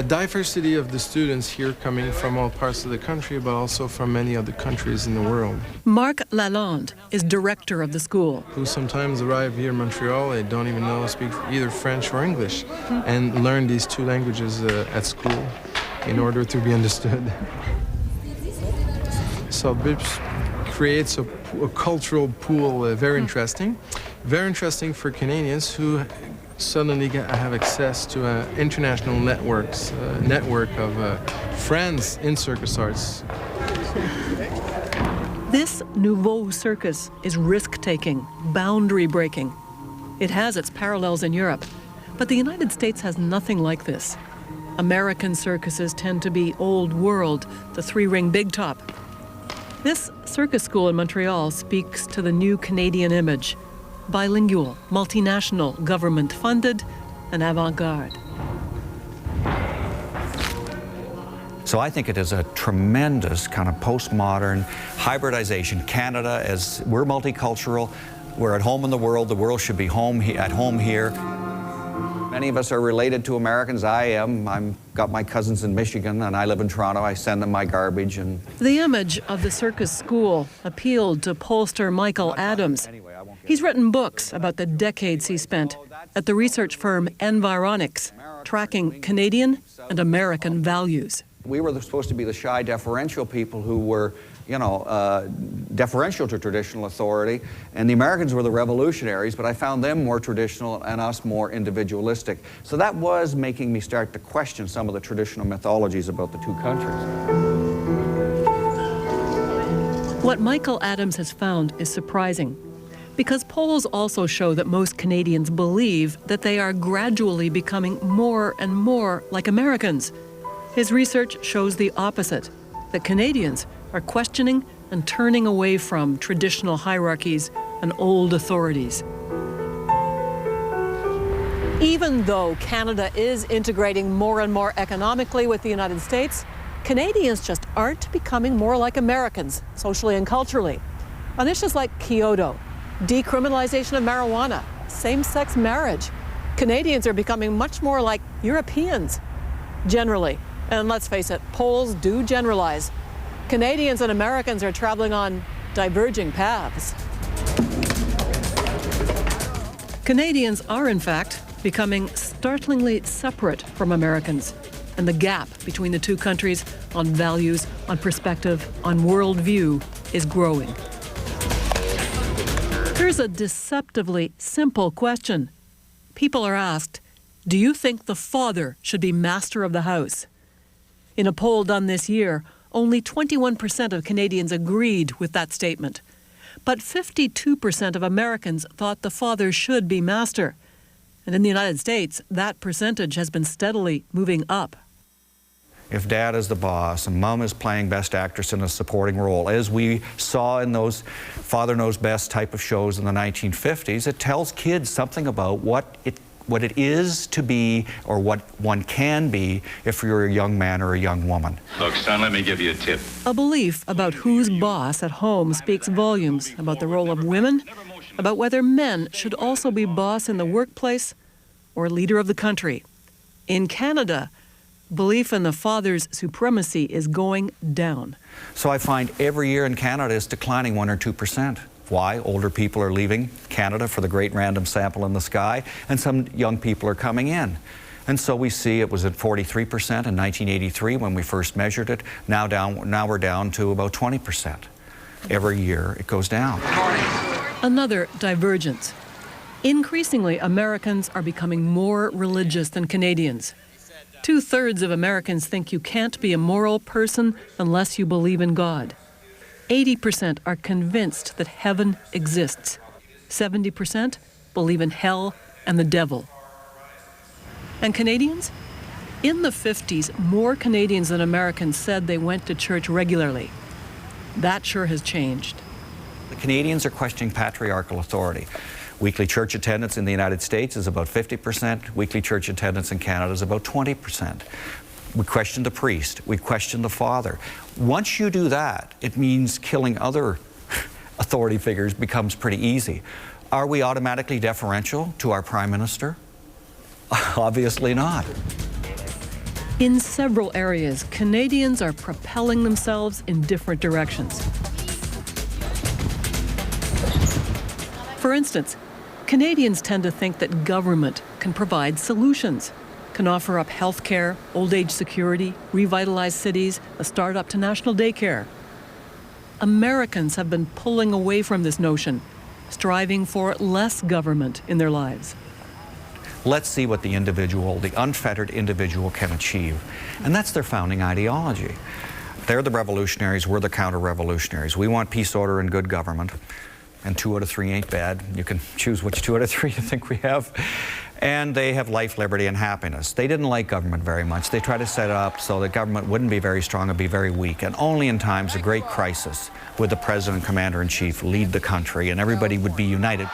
Diversity of the students here coming from all parts of the country, but also from many other countries in the world. Marc Lalonde is director of the school. Who sometimes arrive here in Montreal and don't even know speak either French or English, and learn these two languages at school in order to be understood. So BIPS creates a cultural pool, very interesting. Very interesting for Canadians who suddenly have access to an international network of friends in circus arts. This nouveau circus is risk-taking, boundary-breaking. It has its parallels in Europe, but the United States has nothing like this. American circuses tend to be old world, the three-ring big top. This circus school in Montreal speaks to the new Canadian image: bilingual, multinational, government-funded, and avant-garde. So I think it is a tremendous kind of postmodern hybridization. Canada, as we're multicultural, we're at home in the world should be at home here. Many of us are related to Americans. I am. I've got my cousins in Michigan, and I live in Toronto. I send them my garbage. And the image of the circus school appealed to pollster Michael Adams. He's written books about the decades he spent at the research firm Environics, tracking Canadian and American values. We were supposed to be the shy, deferential people who were, deferential to traditional authority, and the Americans were the revolutionaries, but I found them more traditional and us more individualistic. So that was making me start to question some of the traditional mythologies about the two countries. What Michael Adams has found is surprising, because polls also show that most Canadians believe that they are gradually becoming more and more like Americans. His research shows the opposite, that Canadians are questioning and turning away from traditional hierarchies and old authorities. Even though Canada is integrating more and more economically with the United States, Canadians just aren't becoming more like Americans, socially and culturally. On issues like Kyoto, decriminalization of marijuana, same-sex marriage, Canadians are becoming much more like Europeans, generally. And let's face it, polls do generalize. Canadians and Americans are traveling on diverging paths. Canadians are, in fact, becoming startlingly separate from Americans. And the gap between the two countries on values, on perspective, on worldview is growing. Here's a deceptively simple question. People are asked, do you think the father should be master of the house? In a poll done this year, only 21% of Canadians agreed with that statement. But 52% of Americans thought the father should be master. And in the United States, that percentage has been steadily moving up. If dad is the boss and mom is playing best actress in a supporting role, as we saw in those Father Knows Best type of shows in the 1950s, it tells kids something about what it is to be, or what one can be if you're a young man or a young woman. Look, son, let me give you a tip. A belief about who's boss at home speaks volumes about the role of women, about whether men should also be boss in the workplace or leader of the country. In Canada, belief in the father's supremacy is going down. So I find every year in Canada it's declining 1 or 2%. Why? Older people are leaving Canada for the great random sample in the sky, and some young people are coming in. And so we see it was at 43% in 1983 when we first measured it. Now we're down to about 20%. Every year it goes down. Another divergence. Increasingly, Americans are becoming more religious than Canadians. 2/3 of Americans think you can't be a moral person unless you believe in God. 80% are convinced that heaven exists. 70% believe in hell and the devil. And Canadians? In the 50s, more Canadians than Americans said they went to church regularly. That sure has changed. The Canadians are questioning patriarchal authority. Weekly church attendance in the United States is about 50%. Weekly church attendance in Canada is about 20%. We question the priest. We question the father. Once you do that, it means killing other authority figures becomes pretty easy. Are we automatically deferential to our prime minister? Obviously not. In several areas, Canadians are propelling themselves in different directions. For instance, Canadians tend to think that government can provide solutions, can offer up health care, old age security, revitalize cities, a start-up to national daycare. Americans have been pulling away from this notion, striving for less government in their lives. Let's see what the individual, the unfettered individual, can achieve. And that's their founding ideology. They're the revolutionaries, we're the counter-revolutionaries. We want peace, order, and good government. And 2 out of 3 ain't bad. You can choose which 2 out of 3 you think we have. And they have life, liberty, and happiness. They didn't like government very much. They tried to set it up so that government wouldn't be very strong, it'd be very weak. And only in times of great crisis would the president, commander-in-chief lead the country, and everybody would be united.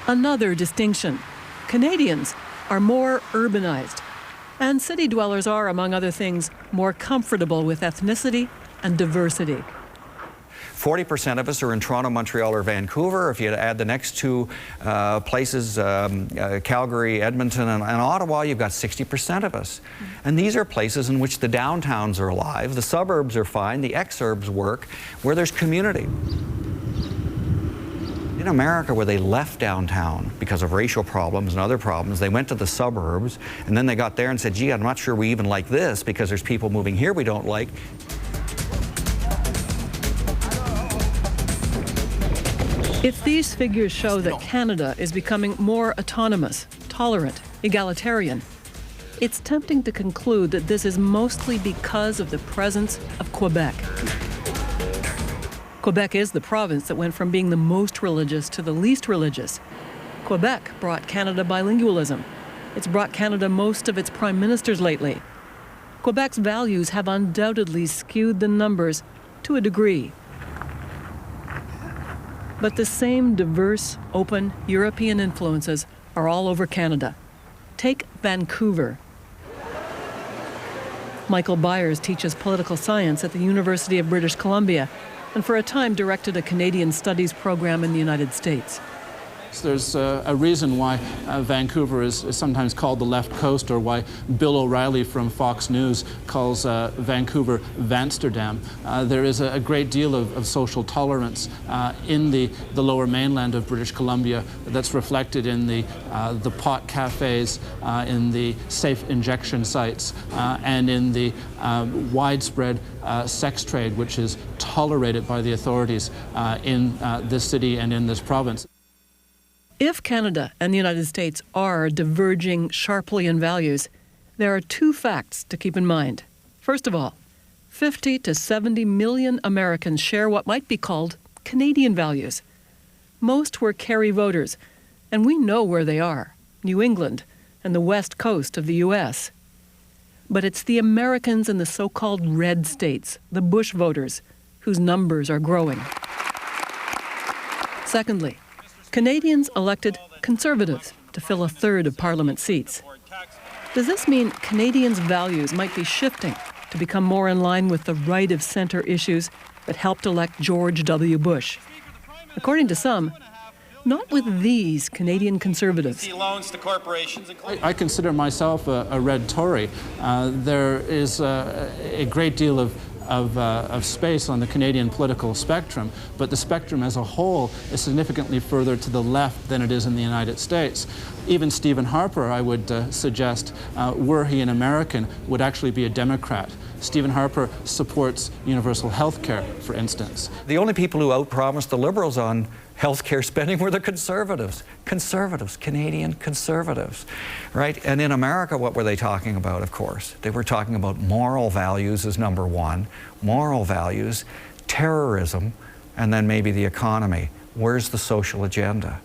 Another distinction: Canadians are more urbanized, and city dwellers are, among other things, more comfortable with ethnicity and diversity. 40% of us are in Toronto, Montreal, or Vancouver. If you add the next 2 places, Calgary, Edmonton, and Ottawa, you've got 60% of us. And these are places in which the downtowns are alive, the suburbs are fine, the exurbs work, where there's community. In America, where they left downtown because of racial problems and other problems, they went to the suburbs, and then they got there and said, gee, I'm not sure we even like this because there's people moving here we don't like. If these figures show that Canada is becoming more autonomous, tolerant, egalitarian, it's tempting to conclude that this is mostly because of the presence of Quebec. Quebec is the province that went from being the most religious to the least religious. Quebec brought Canada bilingualism. It's brought Canada most of its prime ministers lately. Quebec's values have undoubtedly skewed the numbers to a degree. But the same diverse, open European influences are all over Canada. Take Vancouver. Michael Byers teaches political science at the University of British Columbia and for a time directed a Canadian studies program in the United States. There's a reason why Vancouver is sometimes called the left coast, or why Bill O'Reilly from Fox News calls Vancouver Vansterdam. There is a great deal of social tolerance in the lower mainland of British Columbia that's reflected in the pot cafes, in the safe injection sites, and in the widespread sex trade, which is tolerated by the authorities in this city and in this province. If Canada and the United States are diverging sharply in values, there are 2 facts to keep in mind. First of all, 50 to 70 million Americans share what might be called Canadian values. Most were Kerry voters, and we know where they are: New England and the west coast of the U.S. But it's the Americans in the so-called red states, the Bush voters, whose numbers are growing. Secondly, Canadians elected Conservatives to fill a third of Parliament seats. Does this mean Canadians' values might be shifting to become more in line with the right-of-centre issues that helped elect George W. Bush? According to some, not with these Canadian Conservatives. I consider myself a red Tory. There is a great deal of space on the Canadian political spectrum, but the spectrum as a whole is significantly further to the left than it is in the United States. Even Stephen Harper, I would suggest, were he an American, would actually be a Democrat. Stephen Harper supports universal health care, for instance. The only people who outpromised the Liberals on health care spending were the Conservatives. Conservatives, Canadian Conservatives, right? And in America, what were they talking about, of course? They were talking about moral values as number 1, moral values, terrorism, and then maybe the economy. Where's the social agenda?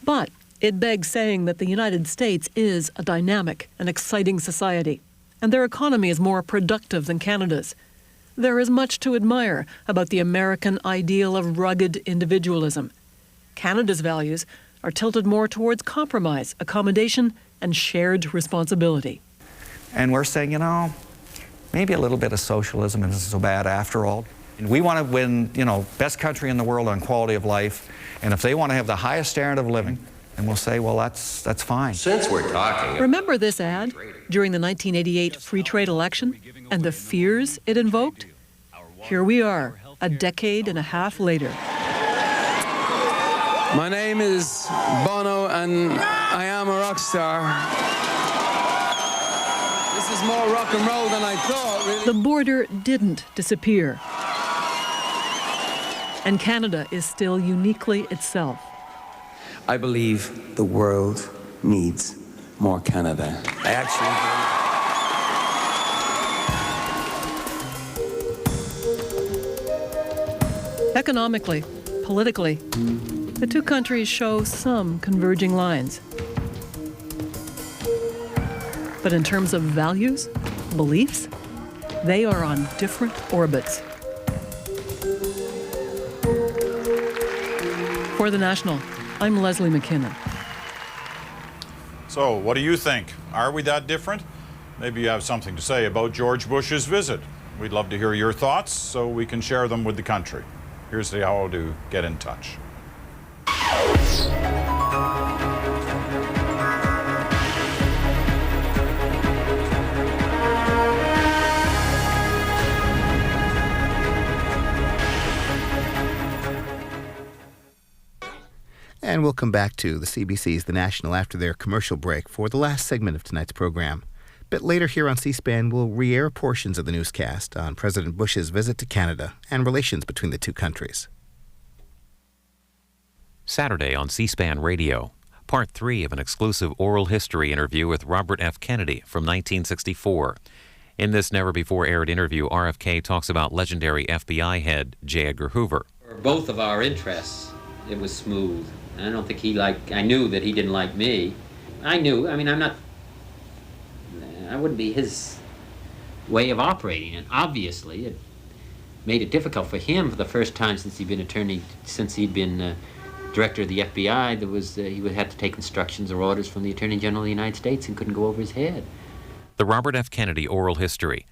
But it begs saying that the United States is a dynamic and exciting society, and their economy is more productive than Canada's. There is much to admire about the American ideal of rugged individualism. Canada's values are tilted more towards compromise, accommodation, and shared responsibility. And we're saying, you know, maybe a little bit of socialism isn't so bad after all. And we want to win, you know, best country in the world on quality of life. And if they want to have the highest standard of living, and we'll say, well, that's fine. Since we're talking... Remember this ad during the 1988 free trade election and the fears it invoked? Here we are, a decade and a half later. My name is Bono, and I am a rock star. This is more rock and roll than I thought, really. The border didn't disappear. And Canada is still uniquely itself. I believe the world needs more Canada. I actually believe. Economically, politically, the two countries show some converging lines. But in terms of values, beliefs, they are on different orbits. For The National, I'm Leslie McKinnon. So, what do you think? Are we that different? Maybe you have something to say about George Bush's visit. We'd love to hear your thoughts so we can share them with the country. Here's how to get in touch. And we'll come back to the CBC's The National after their commercial break for the last segment of tonight's program. A bit later here on C-SPAN, we'll re-air portions of the newscast on President Bush's visit to Canada and relations between the two countries. Saturday on C-SPAN Radio, Part 3 of an exclusive oral history interview with Robert F. Kennedy from 1964. In this never-before-aired interview, RFK talks about legendary FBI head J. Edgar Hoover. For both of our interests, it was smooth. I don't think I knew that he didn't like me. I wouldn't be his way of operating. And obviously, it made it difficult for him for the first time since he'd been director of the FBI. He would have to take instructions or orders from the Attorney General of the United States and couldn't go over his head. The Robert F. Kennedy Oral History,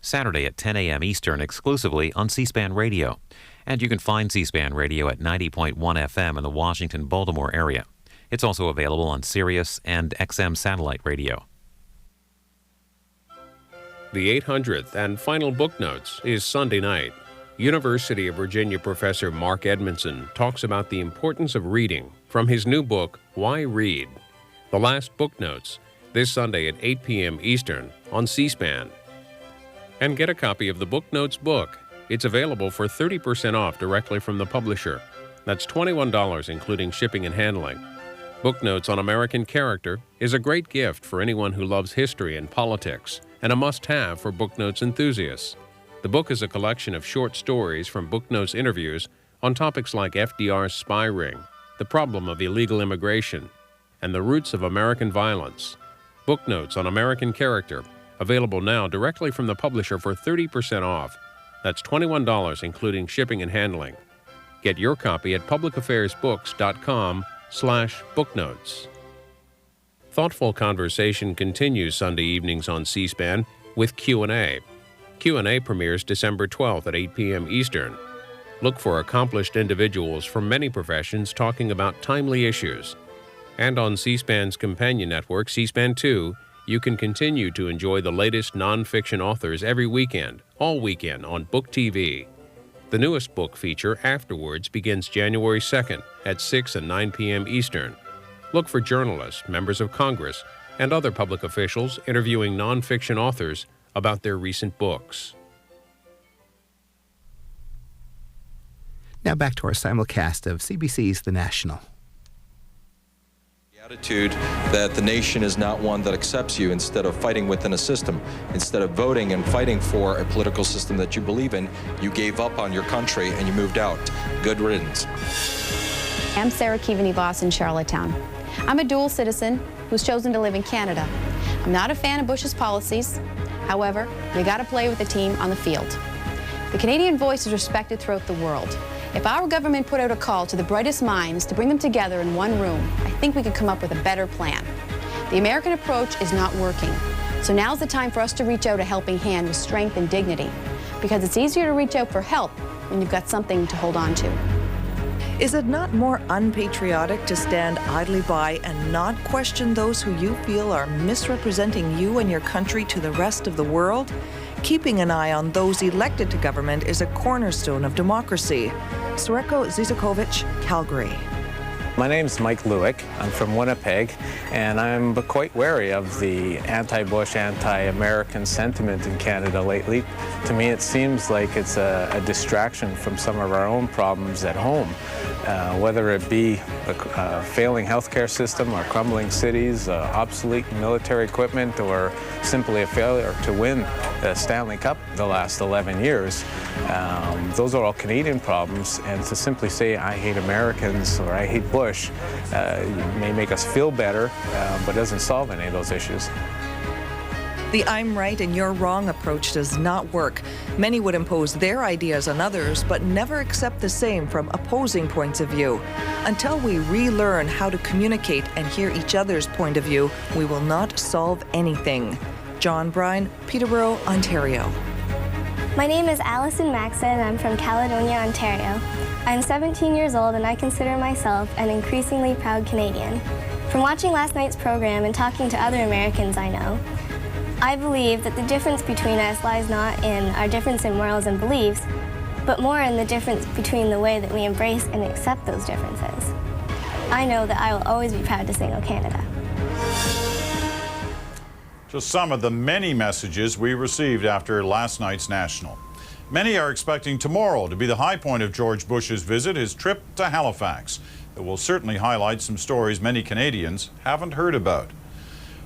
Saturday at 10 a.m. Eastern, exclusively on C-SPAN Radio. And you can find C-SPAN Radio at 90.1 FM in the Washington-Baltimore area. It's also available on Sirius and XM satellite radio. The 800th and final book notes is Sunday night. University of Virginia professor Mark Edmondson talks about the importance of reading from his new book, Why Read? The last book notes, this Sunday at 8 p.m. Eastern on C-SPAN. And get a copy of the Book Notes book. It's available for 30% off directly from the publisher. That's $21, including shipping and handling. Book Notes on American Character is a great gift for anyone who loves history and politics, and a must-have for Book Notes enthusiasts. The book is a collection of short stories from Book Notes interviews on topics like FDR's spy ring, the problem of illegal immigration, and the roots of American violence. Book Notes on American Character, available now directly from the publisher for 30% off. That's $21, including shipping and handling. Get your copy at publicaffairsbooks.com/booknotes. Thoughtful conversation continues Sunday evenings on C-SPAN with Q&A. Q&A premieres December 12th at 8 p.m. Eastern. Look for accomplished individuals from many professions talking about timely issues. And on C-SPAN's companion network, C-SPAN 2, you can continue to enjoy the latest nonfiction authors every weekend, all weekend on Book TV. The newest book feature, Afterwards, begins January 2nd at 6 and 9 p.m. Eastern. Look for journalists, members of Congress, and other public officials interviewing nonfiction authors about their recent books. Now back to our simulcast of CBC's The National. Attitude that the nation is not one that accepts you. Instead of fighting within a system, instead of voting and fighting for a political system that you believe in, you gave up on your country and you moved out. Good riddance. I'm Sarah Keaveney-Voss in Charlottetown. I'm a dual citizen who's chosen to live in Canada. I'm not a fan of Bush's policies. However, we got to play with the team on the field. The Canadian voice is respected throughout the world. If our government put out a call to the brightest minds to bring them together in one room, I think we could come up with a better plan. The American approach is not working, so now's the time for us to reach out a helping hand with strength and dignity, because it's easier to reach out for help when you've got something to hold on to. Is it not more unpatriotic to stand idly by and not question those who you feel are misrepresenting you and your country to the rest of the world? Keeping an eye on those elected to government is a cornerstone of democracy. Sreko Zizakovic, Calgary. My name's Mike Lewick. I'm from Winnipeg, And I'm quite wary of the anti-Bush, anti-American sentiment in Canada lately. To me, it seems like it's a distraction from some of our own problems at home, whether it be a failing healthcare system or crumbling cities, obsolete military equipment, or simply a failure to win the Stanley Cup the last 11 years. Those are all Canadian problems, and to simply say I hate Americans or I hate Bush may make us feel better, but doesn't solve any of those issues. The I'm right and you're wrong approach does not work. Many would impose their ideas on others, but never accept the same from opposing points of view. Until we relearn how to communicate and hear each other's point of view, we will not solve anything. John Bryan, Peterborough, Ontario. My name is Allison Maxon and I'm from Caledonia, Ontario. I'm 17 years old and I consider myself an increasingly proud Canadian. From watching last night's program and talking to other Americans I know, I believe that the difference between us lies not in our difference in morals and beliefs, but more in the difference between the way that we embrace and accept those differences. I know that I will always be proud to single Canada. Just some of the many messages we received after last night's National. Many are expecting tomorrow to be the high point of George Bush's visit, his trip to Halifax. It will certainly highlight some stories many Canadians haven't heard about.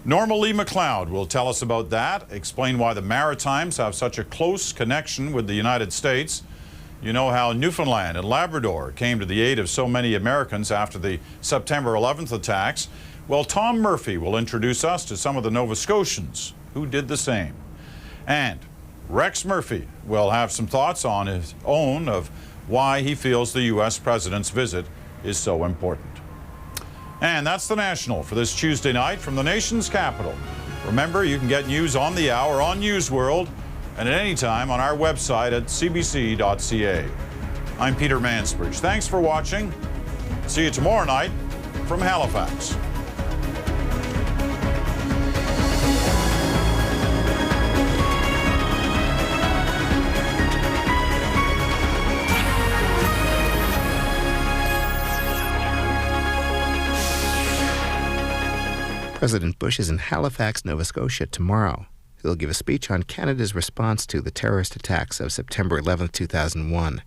Norma Lee MacLeod will tell us about that, explain why the Maritimes have such a close connection with the United States. You know how Newfoundland and Labrador came to the aid of so many Americans after the September 11th attacks. Well, Tom Murphy will introduce us to some of the Nova Scotians who did the same. And Rex Murphy will have some thoughts on his own of why he feels the U.S. president's visit is so important. And that's the National for this Tuesday night from the nation's capital. Remember, you can get news on the hour on NewsWorld and at any time on our website at cbc.ca. I'm Peter Mansbridge. Thanks for watching. See you tomorrow night from Halifax. President Bush is in Halifax, Nova Scotia tomorrow. He'll give a speech on Canada's response to the terrorist attacks of September 11, 2001.